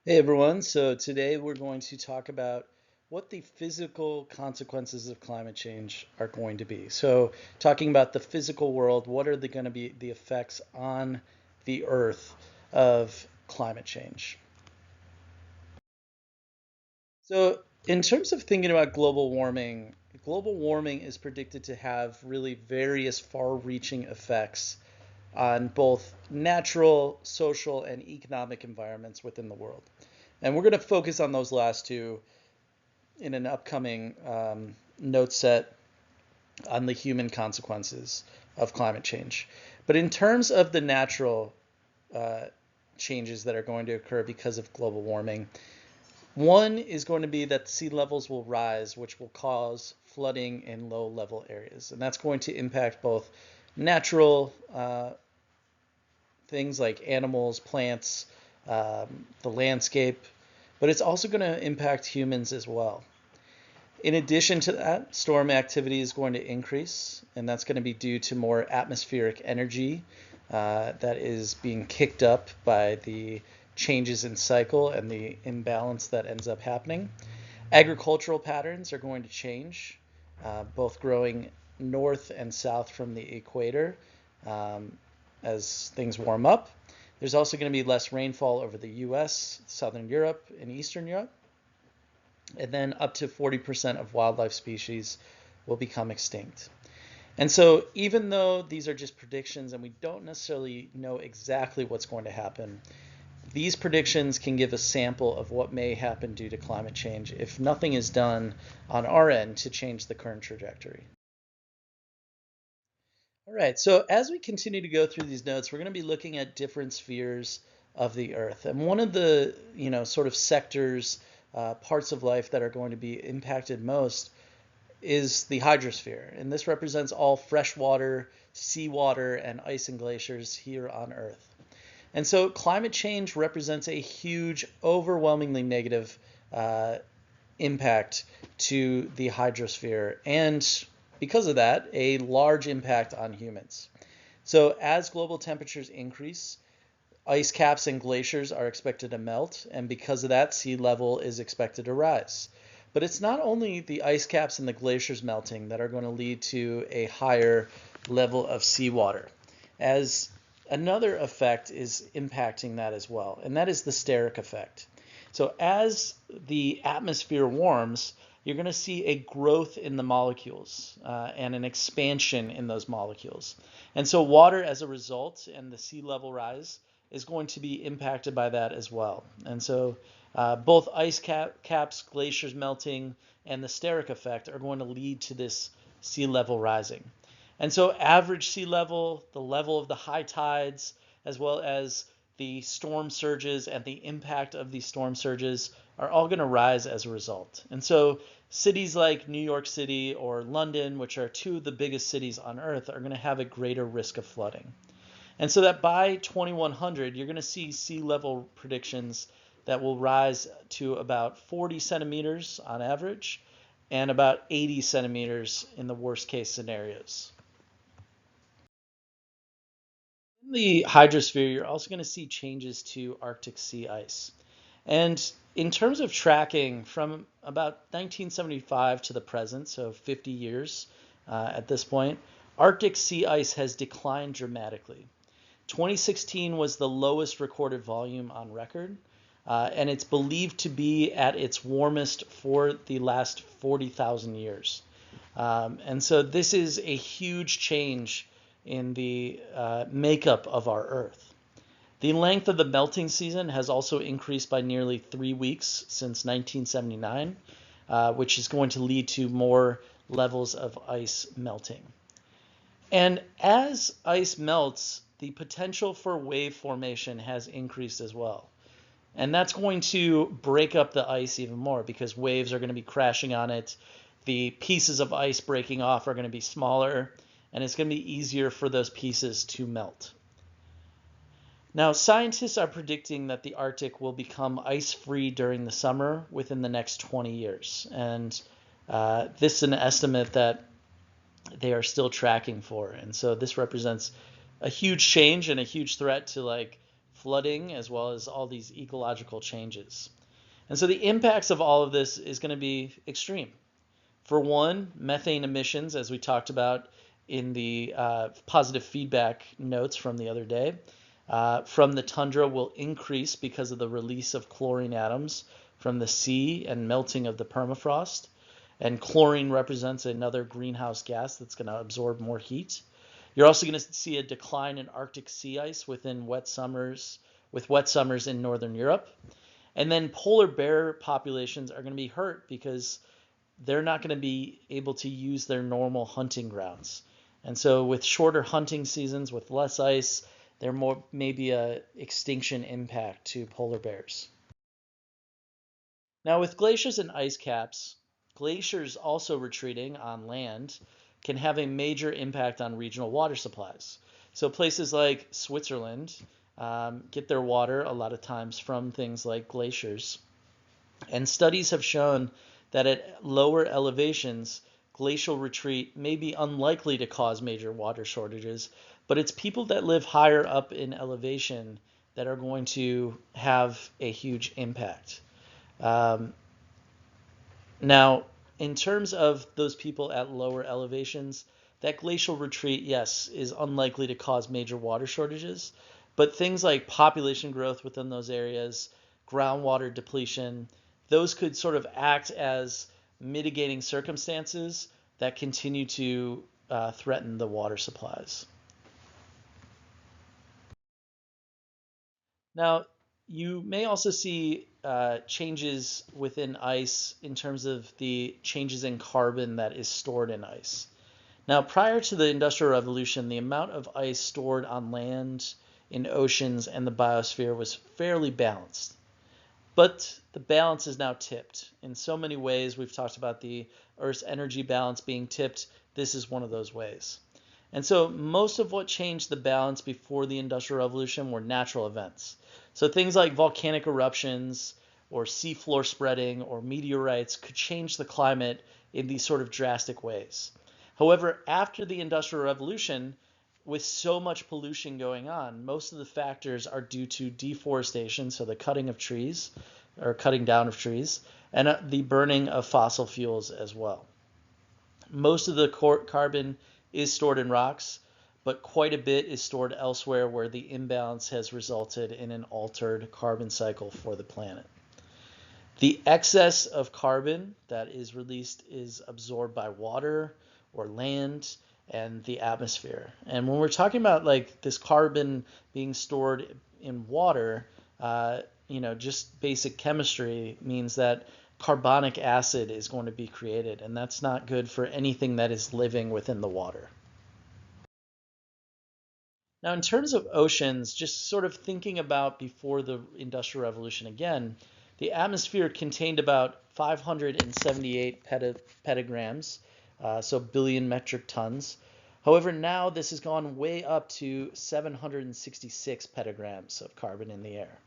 Hey everyone, so today we're going to talk about what the physical consequences of climate change are going to be. So, talking about the physical world, what are going to be the effects on the earth of climate change? So, in terms of thinking about global warming is predicted to have really various far-reaching effects on both natural, social, and economic environments within the world. And we're going to focus on those last two in an upcoming note set on the human consequences of climate change. But in terms of the natural uh, changes that are going to occur because of global warming, one is going to be that sea levels will rise, which will cause flooding in low level areas. And that's going to impact both natural things like animals, plants, the landscape, but it's also going to impact humans as well. In addition to that, storm activity is going to increase, and that's going to be due to more atmospheric energy that is being kicked up by the changes in cycle and the imbalance that ends up happening. Agricultural patterns are going to change, both growing north and south from the equator um, as things warm up. There's also going to be less rainfall over the US, Southern Europe, and Eastern Europe. And then up to 40% of wildlife species will become extinct. And so, even though these are just predictions and we don't necessarily know exactly what's going to happen, these predictions can give a sample of what may happen due to climate change if nothing is done on our end to change the current trajectory. All right, so as we continue to go through these notes, we're going to be looking at different spheres of the Earth. And one of the, sort of sectors, parts of life that are going to be impacted most is the hydrosphere. And this represents all freshwater, seawater, and ice and glaciers here on Earth. And so climate change represents a huge, overwhelmingly negative impact to the hydrosphere, and because of that, a large impact on humans. So, as global temperatures increase, ice caps and glaciers are expected to melt, and because of that, sea level is expected to rise. But it's not only the ice caps and the glaciers melting that are going to lead to a higher level of seawater, as another effect is impacting that as well, and that is the steric effect. So as the atmosphere warms, you're going to see a growth in the molecules and an expansion in those molecules. And so water, as a result, and the sea level rise is going to be impacted by that as well. And so both caps, glaciers melting, and the steric effect are going to lead to this sea level rising. And so average sea level, the level of the high tides, as well as the storm surges and the impact of these storm surges are all going to rise as a result. And so cities like New York City or London, which are two of the biggest cities on Earth, are going to have a greater risk of flooding. And so that by 2100, you're going to see sea level predictions that will rise to about 40 centimeters on average and about 80 centimeters in the worst case scenarios. In the hydrosphere, you're also going to see changes to Arctic sea ice. And in terms of tracking from about 1975 to the present, so 50 years at this point, Arctic sea ice has declined dramatically. 2016 was the lowest recorded volume on record, and it's believed to be at its warmest for the last 40,000 years. And so this is a huge change in the makeup of our Earth. The length of the melting season has also increased by nearly 3 weeks since 1979, which is going to lead to more levels of ice melting. And as ice melts, the potential for wave formation has increased as well. And that's going to break up the ice even more because waves are going to be crashing on it. The pieces of ice breaking off are going to be smaller, and it's going to be easier for those pieces to melt. Now, scientists are predicting that the Arctic will become ice-free during the summer within the next 20 years. And this is an estimate that they are still tracking for. And so this represents a huge change and a huge threat to like flooding, as well as all these ecological changes. And so the impacts of all of this is going to be extreme. For one, methane emissions, as we talked about in the positive feedback notes from the other day, from the tundra will increase because of the release of chlorine atoms from the sea and melting of the permafrost. And chlorine represents another greenhouse gas that's going to absorb more heat. You're also going to see a decline in Arctic sea ice with wet summers in northern Europe. And then polar bear populations are going to be hurt because they're not going to be able to use their normal hunting grounds. And so with shorter hunting seasons, with less ice, there may be a extinction impact to polar bears. Now with glaciers and ice caps, glaciers also retreating on land can have a major impact on regional water supplies. So places like Switzerland get their water a lot of times from things like glaciers. And studies have shown that at lower elevations, glacial retreat may be unlikely to cause major water shortages, but it's people that live higher up in elevation that are going to have a huge impact. Now, in terms of those people at lower elevations, that glacial retreat, yes, is unlikely to cause major water shortages, but things like population growth within those areas, groundwater depletion, those could sort of act as mitigating circumstances that continue to threaten the water supplies. Now, you may also see changes within ice in terms of the changes in carbon that is stored in ice. Now, prior to the Industrial Revolution, the amount of ice stored on land, in oceans, and the biosphere was fairly balanced. But the balance is now tipped. In so many ways, we've talked about the Earth's energy balance being tipped. This is one of those ways. And so most of what changed the balance before the Industrial Revolution were natural events. So things like volcanic eruptions or seafloor spreading or meteorites could change the climate in these sort of drastic ways. However, after the Industrial Revolution, with so much pollution going on, most of the factors are due to deforestation, so the cutting of trees or cutting down of trees, and the burning of fossil fuels as well. Most of the carbon is stored in rocks, but quite a bit is stored elsewhere where the imbalance has resulted in an altered carbon cycle for the planet. The excess of carbon that is released is absorbed by water or land and the atmosphere. And when we're talking about like this carbon being stored in water, just basic chemistry means that carbonic acid is going to be created, and that's not good for anything that is living within the water. Now, in terms of oceans, just sort of thinking about before the Industrial Revolution again, the atmosphere contained about 578 petagrams, so billion metric tons. However, now this has gone way up to 766 petagrams of carbon in the air.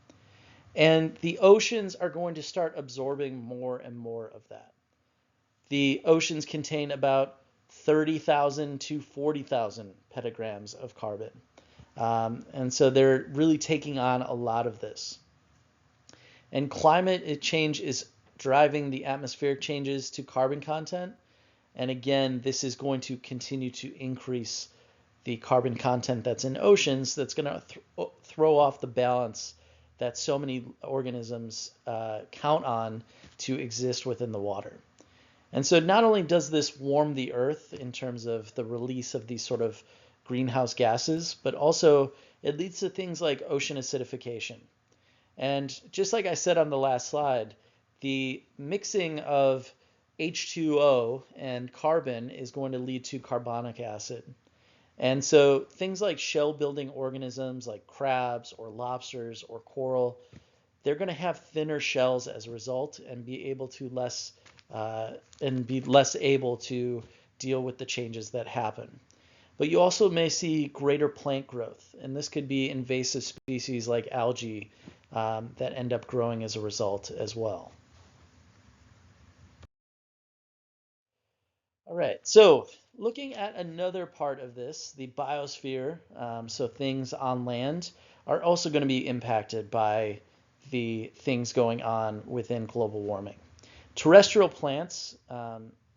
And the oceans are going to start absorbing more and more of that. The oceans contain about 30,000 to 40,000 petagrams of carbon. And so they're really taking on a lot of this. And climate change is driving the atmospheric changes to carbon content. And again, this is going to continue to increase the carbon content that's in oceans that's going to throw off the balance that so many organisms count on to exist within the water. And so not only does this warm the earth in terms of the release of these sort of greenhouse gases, but also it leads to things like ocean acidification. And just like I said on the last slide, the mixing of H2O and carbon is going to lead to carbonic acid. And so things like shell-building organisms like crabs or lobsters or coral, they're going to have thinner shells as a result and be less able to deal with the changes that happen. But you also may see greater plant growth, and this could be invasive species like algae that end up growing as a result as well. All right, so looking at another part of this, the biosphere, so things on land, are also going to be impacted by the things going on within global warming. Terrestrial plants,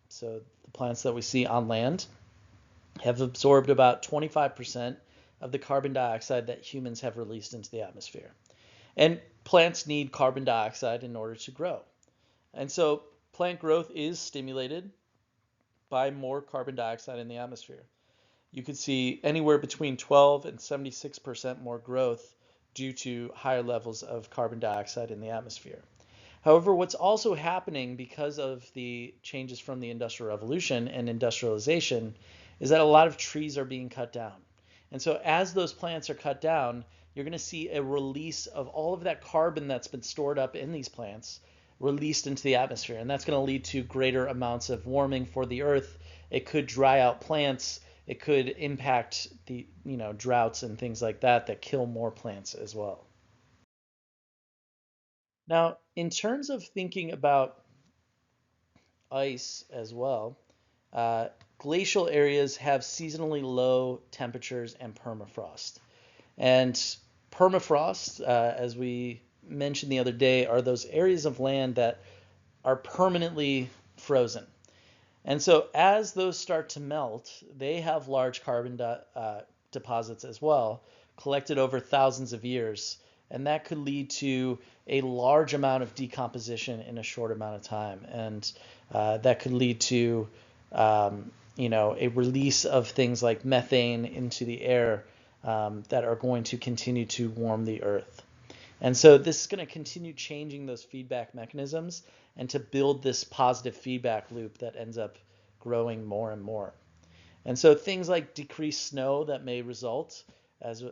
so the plants that we see on land, have absorbed about 25% of the carbon dioxide that humans have released into the atmosphere. And plants need carbon dioxide in order to grow. And so plant growth is stimulated by more carbon dioxide in the atmosphere. You could see anywhere between 12 and 76% more growth due to higher levels of carbon dioxide in the atmosphere. However, what's also happening because of the changes from the Industrial Revolution and industrialization is that a lot of trees are being cut down. And so as those plants are cut down, you're going to see a release of all of that carbon that's been stored up in these plants released into the atmosphere. And that's going to lead to greater amounts of warming for the earth. It could dry out plants. It could impact the droughts and things like that kill more plants as well. Now, in terms of thinking about ice as well, glacial areas have seasonally low temperatures and permafrost. And permafrost, as we mentioned the other day, are those areas of land that are permanently frozen. And so as those start to melt, they have large carbon deposits as well, collected over thousands of years. And that could lead to a large amount of decomposition in a short amount of time. And that could lead to a release of things like methane into the air that are going to continue to warm the earth. And so this is going to continue changing those feedback mechanisms and to build this positive feedback loop that ends up growing more and more. And so things like decreased snow that may result as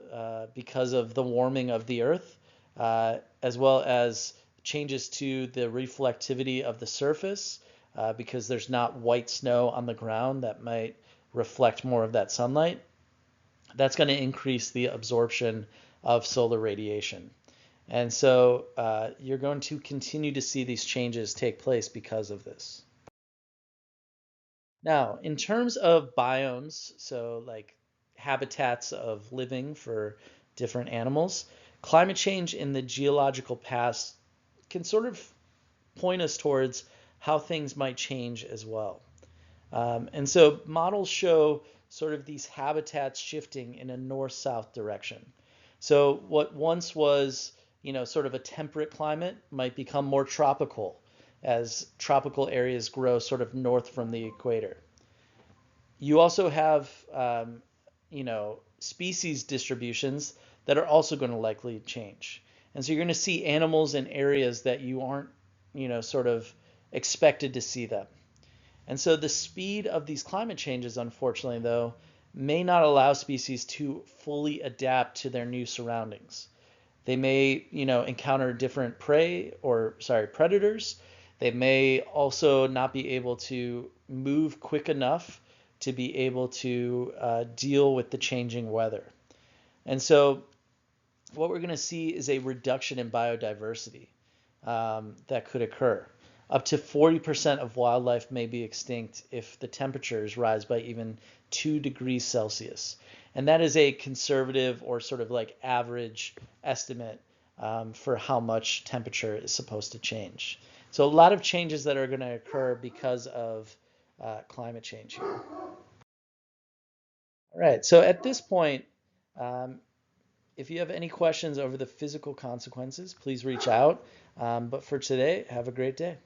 because of the warming of the earth, as well as changes to the reflectivity of the surface, because there's not white snow on the ground that might reflect more of that sunlight. That's going to increase the absorption of solar radiation. And so you're going to continue to see these changes take place because of this. Now, in terms of biomes, so like habitats of living for different animals, climate change in the geological past can sort of point us towards how things might change as well. And so models show sort of these habitats shifting in a north-south direction. So what once was, sort of a temperate climate might become more tropical as tropical areas grow sort of north from the equator. You also have, species distributions that are also going to likely change. And so you're going to see animals in areas that you aren't, sort of expected to see them. And so the speed of these climate changes, unfortunately, though, may not allow species to fully adapt to their new surroundings. They may, encounter different predators. They may also not be able to move quick enough to be able to deal with the changing weather. And so what we're going to see is a reduction in biodiversity that could occur. Up to 40% of wildlife may be extinct if the temperatures rise by even 2 degrees Celsius. And that is a conservative or sort of like average estimate for how much temperature is supposed to change. So a lot of changes that are going to occur because of climate change here. All right, so at this point, if you have any questions over the physical consequences, please reach out. But for today, have a great day.